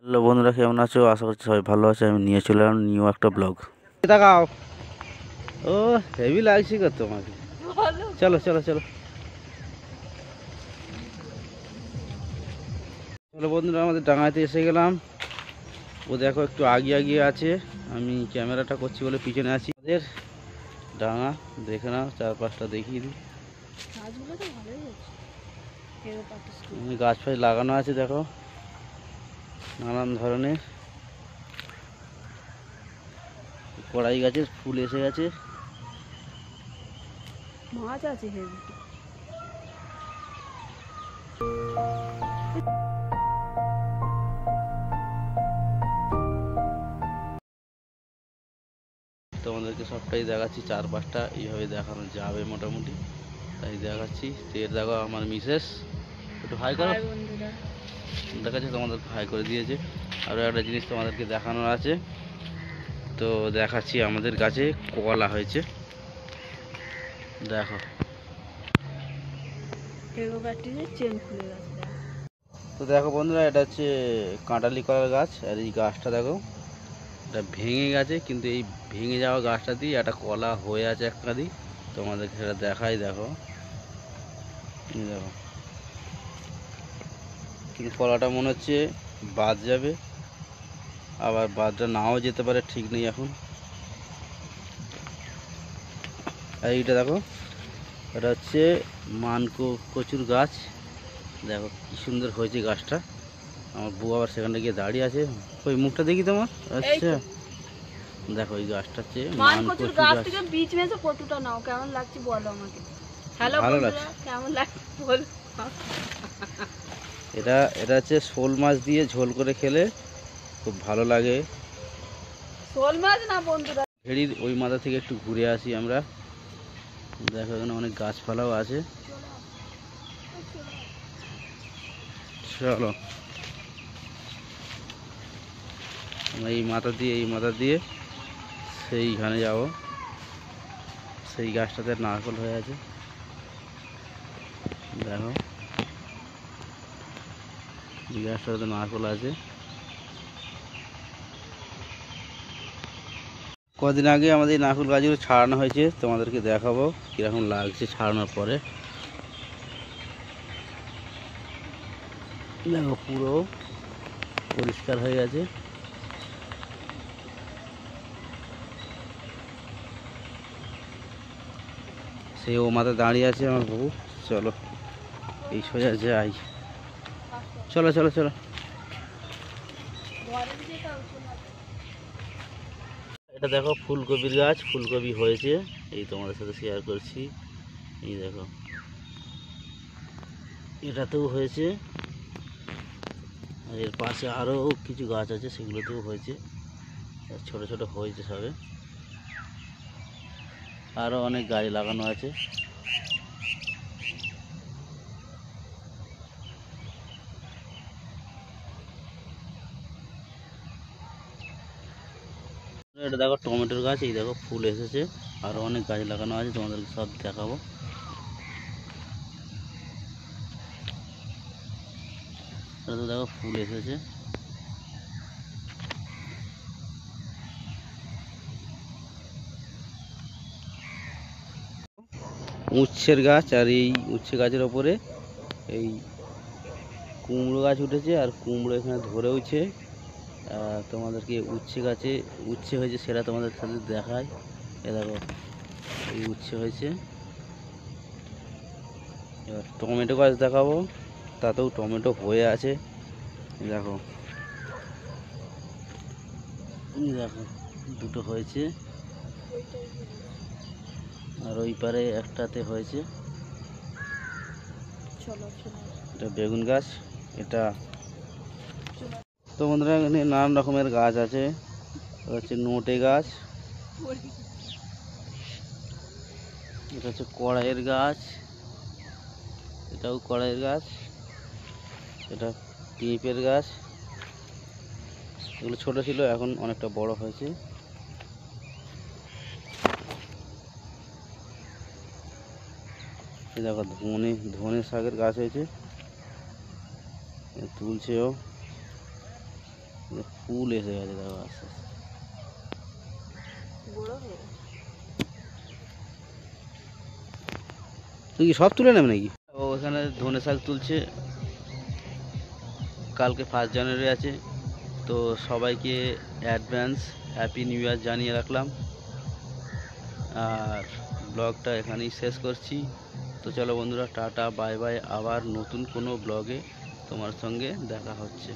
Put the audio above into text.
Hello বন্ধুরা, কেমন আছো? আশা করছি সবাই ভালো আছে। আমি নিয়ে চলে এলাম নিউ একটা ব্লগ। দেখাও। ও হেভি লাগছে কত তোমাকে। চলো চলো চলো চলো বন্ধুরা, আমাদের ডাঙাতে এসে গেলাম। ও দেখো একটু আগিয়ে আগিয়ে আছে, আমি ক্যামেরাটা করছি বলে পিছনে আছি। আমাদের ডাঙা দেখে নাও, চারপাশটা দেখিয়ে দিই। গাছ ফাছ লাগানো আছে দেখো, নানান ধরনের। কড়াই গাছের ফুল এসে গেছে। মাছ আছে হেভি। তোমাদেরকে সবটাই দেখাচ্ছি, চারপাশটা এইভাবে দেখানো যাবে মোটামুটি, তাই দেখাচ্ছি। এর দেখো আমার মিসেস, একটু হাই করো। বন্ধুরা, দেখাচ্ছে, তোমাদেরকে হাই করে দিয়েছে। আরও একটা জিনিস তোমাদেরকে দেখানোর আছে, তো দেখাচ্ছি। আমাদের গাছে কলা হয়েছে, দেখো। চেন খুলে গেছে। তো দেখো বন্ধুরা, এটা হচ্ছে কাঁটালি কলার গাছ। আর এই গাছটা দেখো, এটা ভেঙে গেছে, কিন্তু এই ভেঙে যাওয়া গাছটা দিয়ে একটা কলা হয়ে আছে একটা দিই। তোমাদেরকে সেটা দেখাই, দেখো। দেখো, কিন্তু কলাটা মনে হচ্ছে বাদ যাবে, আবার বাদটা নাও যেতে পারে, ঠিক নেই এখন। আর এইটা দেখো, এটা হচ্ছে কচুর গাছ। দেখো কি সুন্দর হয়েছে গাছটা। আমার বউ আবার সেখানে গিয়ে দাঁড়িয়ে আছে। ওই মুখটা দেখি তোমার। আচ্ছা, দেখো এই গাছটা হচ্ছে মানকচুর গাছ থেকে বীজ মেজে কতটা নাও, কেমন লাগছে বলো আমাকে। হ্যালো ভালো বন্ধুরা, লাগছে। কেমন লাগছে বলো। এটা এটা হচ্ছে শোল মাছ দিয়ে ঝোল করে খেলে খুব ভালো লাগে। শোল মাছ না বন্ধুরা, ভেড়ির ওই মাথা থেকে একটু ঘুরে আসি আমরা। দেখো এখানে অনেক গাছপালাও আছে। চলো, আমরা এই মাথা দিয়ে সেইখানে যাব। সেই গাছটাতে নারকেল হয়ে আছে, দেখো। এই গাছটাতে নারকেল আছে। কদিন আগে আমাদের এই নারকেল গাছগুলো ছাড়ানো হয়েছে, তোমাদেরকে দেখাবো কীরকম লাগছে ছাড়ানোর পরে। দেখো পুরো পরিষ্কার হয়ে গেছে। সেই ও মাথা দাঁড়িয়ে আছে আমার বউ। চলো এই সোজা যাই, চলো চলো চলো। এটা দেখো ফুলকপির গাছ, ফুলকপি হয়েছে, এই তোমাদের সাথে শেয়ার করছি। এই দেখো, এটাতেও হয়েছে। আর এর পাশে আরও কিছু গাছ আছে, সেগুলোতেও হয়েছে, ছোট ছোট হয়েছে সবে। আরও অনেক গাছ লাগানো আছে। এটা দেখো টমেটোর গাছ, এই দেখো ফুল এসেছে। আরও অনেক গাছ লাগানো আছে, তোমাদেরকে সব দেখাবো। এটা তো দেখো ফুল এসেছে। উচ্ছের গাছ, আর এই উচ্ছে গাছের ওপরে এই কুমড়ো গাছ উঠেছে, আর কুমড়ো এখানে ধরেওছে। তোমাদেরকে উচ্ছে গাছে উচ্ছে হয়েছে সেটা তোমাদের সাথে দেখায়। এ দেখো, এই উচ্ছে হয়েছে। এবার টমেটো গাছ দেখাবো, তাতেও টমেটো হয়ে আছে। দেখো, দেখো দুটো হয়েছে, আর ওই পারে একটাতে হয়েছে। এটা বেগুন গাছ, এটা। তো বন্ধুরা, এখানে নানান রকমের গাছ আছে। এটা হচ্ছে নোটে গাছ, এটা হচ্ছে কড়াইয়ের গাছ, এটাও কড়াইয়ের গাছ, এটা পেঁপের গাছ। এগুলো ছোট ছিল, এখন অনেকটা বড় হয়েছে। এই দেখো ধনে শাকের গাছ হয়েছে, তুলছেও। ফুল এসে গেছে দেখো আস্তে আস্তে। বড় হয়ে গেছে। তুই কি সব তুলে নেবে নাকি? ও এখানে ধনে শাক তুলছে, কালকে 1 জানুয়ারি আছে, তো সবাইকে অ্যাডভান্স হ্যাপি নিউ ইয়ার জানিয়ে রাখলাম। আর ব্লগটা এখানেই শেষ করছি। তো চলো বন্ধুরা, টাটা বাই বাই, আবার নতুন কোনো ব্লগে তোমার সঙ্গে দেখা হচ্ছে।